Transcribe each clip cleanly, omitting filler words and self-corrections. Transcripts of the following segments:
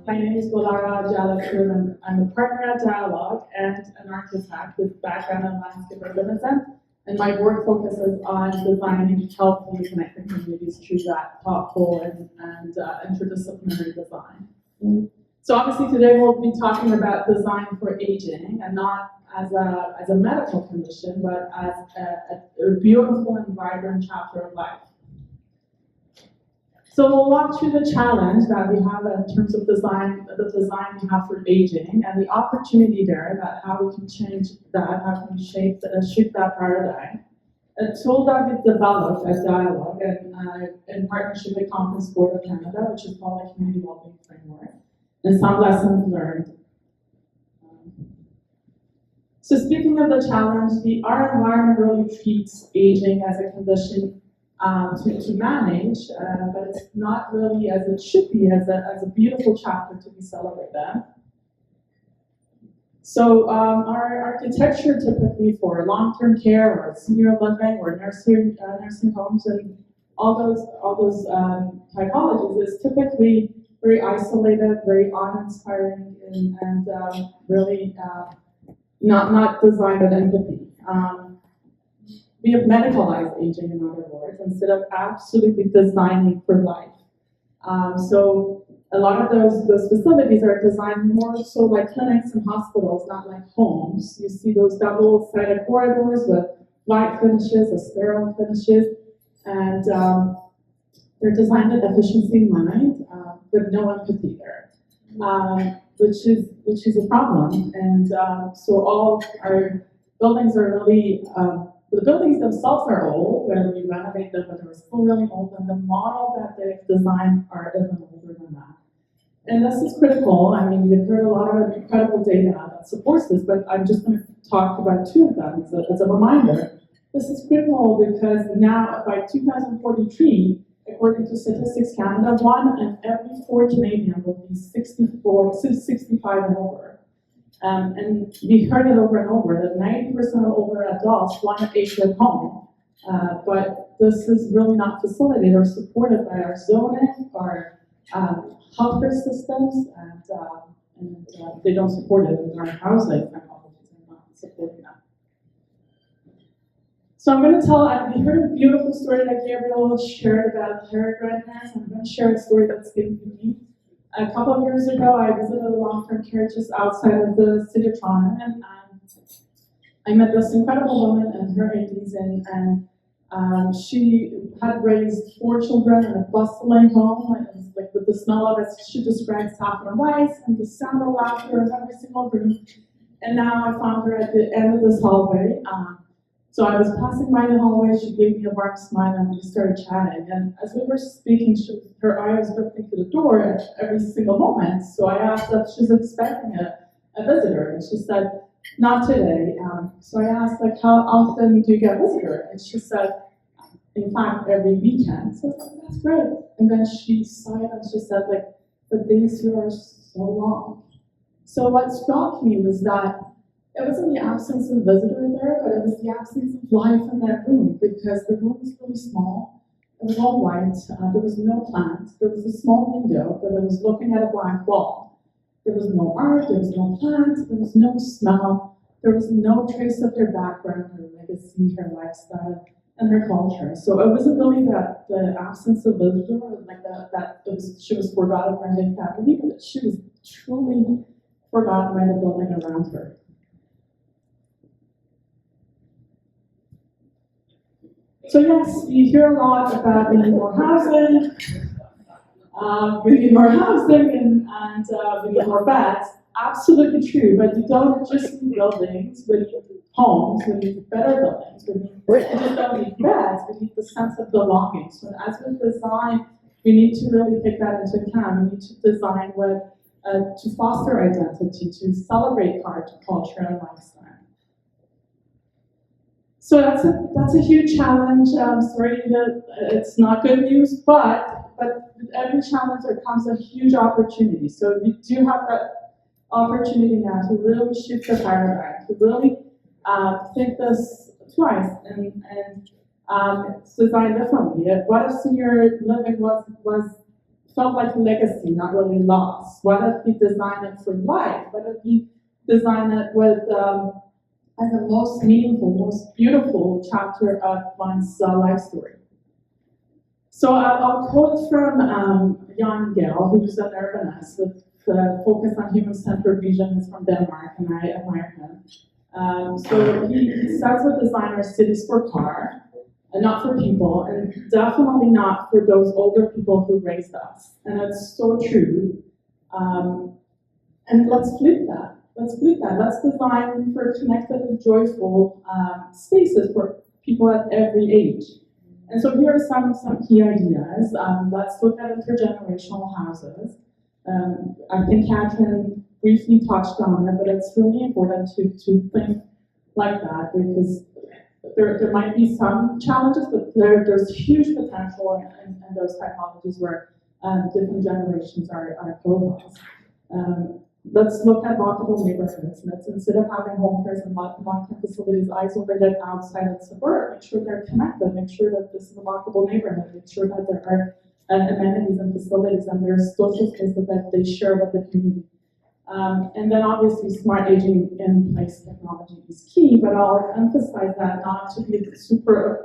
My name is Golara, Jalalpour. I'm a partner at Dialogue and an architect with background in landscape urbanism. And my work focuses on designing healthfully connected communities through that thoughtful and interdisciplinary design. So obviously today we'll be talking about design for aging, and not as a medical condition, but as a beautiful and vibrant chapter of life. So we'll walk through the challenge that we have in terms of design, the design we have for aging, and the opportunity there, that how we can change that, how can we shape that paradigm. A tool that we've developed as Dialogue and in partnership with Conference Board of Canada, which is called the Community Wellbeing Framework, and some lessons learned. So speaking of the challenge, our environment really treats aging as a condition to manage, but it's not really as it should be, as a beautiful chapter to be celebrated. So our architecture typically for long-term care or senior living or nursing homes and all those typologies is typically very isolated, very uninspiring, and really not designed with empathy. We have medicalized aging, in other words, instead of absolutely designing for life. So a lot of those facilities are designed more so like clinics and hospitals, not like homes. You see those double-sided corridors with white finishes, or sterile finishes, and they're designed with efficiency in mind, with no empathy there, which is a problem. And so all our buildings are really. The buildings themselves are old, whether we renovate them, but they're still really old, and the model that they've designed are even older than that. And this is critical. I mean, we've heard a lot of incredible data that supports this, but I'm just going to talk about two of them as a reminder. This is critical because now, by 2043, according to Statistics Canada, 1 in every 4 Canadians will be 65 and over. And we heard it over and over that 90% of older adults want to age at home, but this is really not facilitated or supported by our zoning, our healthcare systems, and they don't support it in our housing technologies are not supporting that. So I'm going to we heard a beautiful story that Gabriel shared about her grandparents. I'm going to share a story that's given to me. A couple of years ago, I visited a long-term care just outside of the city of Toronto, and I met this incredible woman in her 80s, and she had raised 4 children in a bustling home, and it was like with the smell of it, she describes saffron and rice, and the sound of laughter in every single room. And now I found her at the end of this hallway. So I was passing by the hallway, she gave me a warm smile, and we started chatting. And as we were speaking, her eye was drifting to the door at every single moment. So I asked if she's expecting a visitor, and she said, not today. So I asked, like, how often do you get a visitor? And she said, in fact, every weekend. So I was like, that's great. And then she sighed and she said, like, but these here are so long. So what struck me was that it wasn't the absence of visitor there, but it was the absence of life in that room, because the room was really small. It was all white. There was no plant. There was a small window, but it was looking at a blank wall. There was no art. There was no plant. There was no smell. There was no trace of their background, her legacy, her lifestyle, and her culture. So it wasn't really that the absence of visitor, like she was forgotten by her family, but she was truly forgotten by the building around her. So yes, we hear a lot about we need more housing, and we need more beds. Absolutely true, but we don't just need buildings, we need homes, we need better buildings, we just don't need beds, we need the sense of belonging. So as we design, we need to really take that into account. We need to design to foster identity, to celebrate art, culture, and lifestyle. So that's a huge challenge. I'm sorry that it's not good news, but with every challenge there comes a huge opportunity. So we do have that opportunity now to really shift the paradigm, to really think this twice and design differently. What if senior living was felt like legacy, not really lost. What if we design it for life? What if we design it with as the most meaningful, most beautiful chapter of one's life story? So I'll quote from Jan Gehl, who's an urbanist with focus on human-centered vision. He's from Denmark, and I admire him. So he says with designers, cities for car, and not for people, and definitely not for those older people who raised us. And it's so true. And let's flip that. Let's design for connected and joyful spaces for people at every age. And so here are some key ideas. Let's look at intergenerational houses. I think Catherine briefly touched on it, but it's really important to think like that, because there might be some challenges, but there's huge potential in those typologies where different generations are co-hosts. Let's look at walkable neighborhoods. Let's, instead of having home cares and long-term facilities isolated outside of the suburb, make sure they're connected, make sure that this is a walkable neighborhood, make sure that there are amenities and facilities and there's social spaces that they share with the community. And then obviously smart aging in place technology is key, but I'll emphasize that not to be super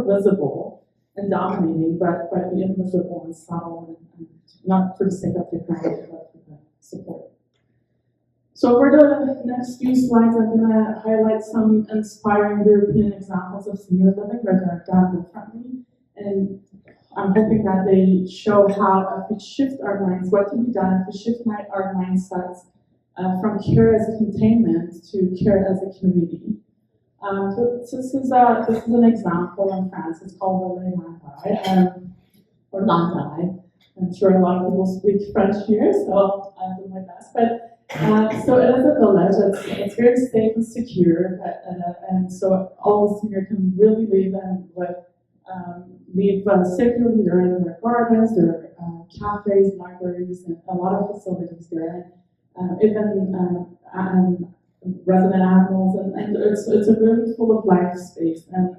visible and dominating, but be invisible and subtle, and not for the sake of technology, but for the support. So over the next few slides, I'm going to highlight some inspiring European examples of senior living where they're done differently. And I'm hoping that they show how if we shift our minds, what can be done if we shift our mindsets from care as containment to care as a community. So this is an example in France. It's called Le Landai, or Landai. I'm sure a lot of people speak French here, so I'll do my best. But so it is a village. It's very safe and secure, and so all the senior can really live and live securely. There are gardens, there are cafes, libraries, and a lot of facilities there. Even resident animals, and it's a really full of life space, and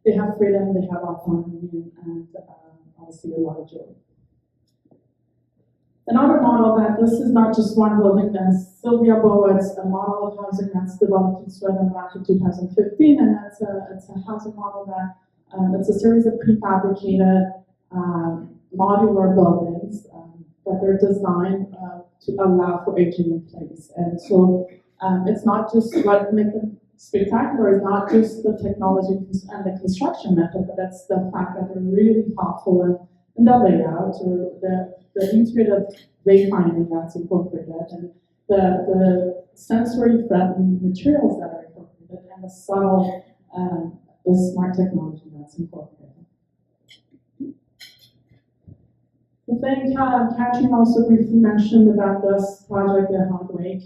they have freedom, they have autonomy, and obviously a lot of joy. Another model that this is not just one building, that's Sylvia Bowett's a model of housing that's developed in Sweden back in 2015, and it's a housing model that it's a series of prefabricated modular buildings, but they're designed to allow for aging in place. And so it's not just what makes them spectacular, is not just the technology and the construction method, but it's the fact that they're really thoughtful in the layout, or the intuitive wayfinding that's incorporated, and the sensory friendly materials that are incorporated, and the subtle, the smart technology that's incorporated. I think Catherine also briefly mentioned about this project at Hogwake.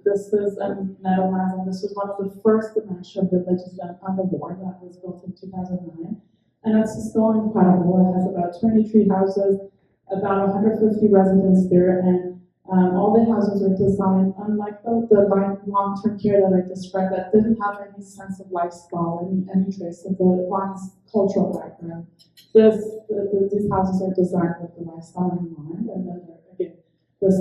This is in Netherlands, and this was one of the first dementia villages on the board that was built in 2009. And it's still incredible. It has about 23 houses, about 150 residents there, and all the houses are designed, unlike the long-term care that I described, that didn't have any sense of lifestyle, any trace of one's cultural background. These houses are designed with the lifestyle in mind, and then again, this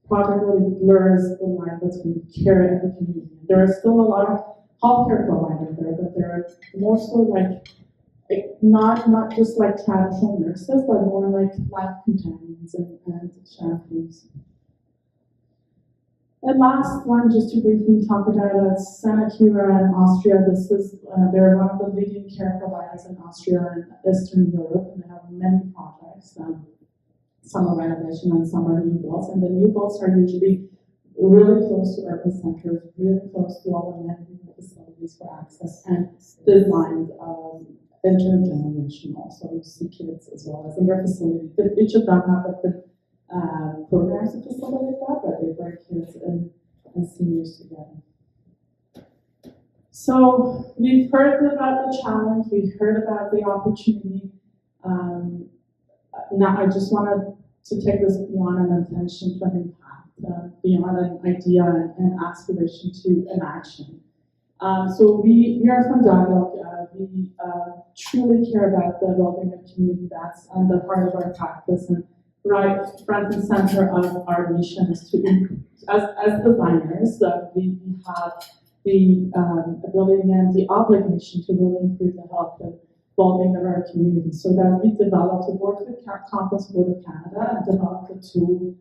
project really blurs the line between care and the community. There are still a lot of healthcare providers there, but they're more so like not just like traditional nurses, but more like life companions and champions. And last one, just to briefly talk about it, Santa Cura in Austria. This is they're one of the leading care providers in Austria and Eastern Europe, and they have many projects. Some are renovation and some are new builds, and the new builds are usually really close to urban centers, really close to all the amenities and facilities for access, and designed intergenerational. So you see kids as well as in their facility. Each of them have different programs to facilitate that, but they bring kids and seniors together. So we've heard about the challenge, we've heard about the opportunity. Now I just wanted to take this beyond an intention to an impact, beyond an idea and aspiration to an action. So we are from Dialogue. We truly care about the well-being of the community. That's at the heart of our practice, and right front and center of our mission is to, as designers, we have the ability and the obligation to really improve the health and well-being of our community. So that we developed, worked with Compost Board of Canada and developed a tool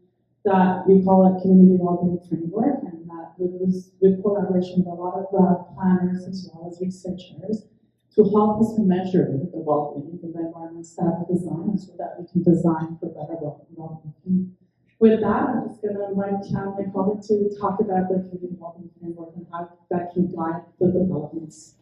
that we call a community wellbeing framework, and that was with collaboration with a lot of planners as well as researchers to help us measure the well-being of the environment staff design, so that we can design for better well-being. With that, I'm just going to invite my colleague to talk about the community wellbeing framework and how that can guide the developments.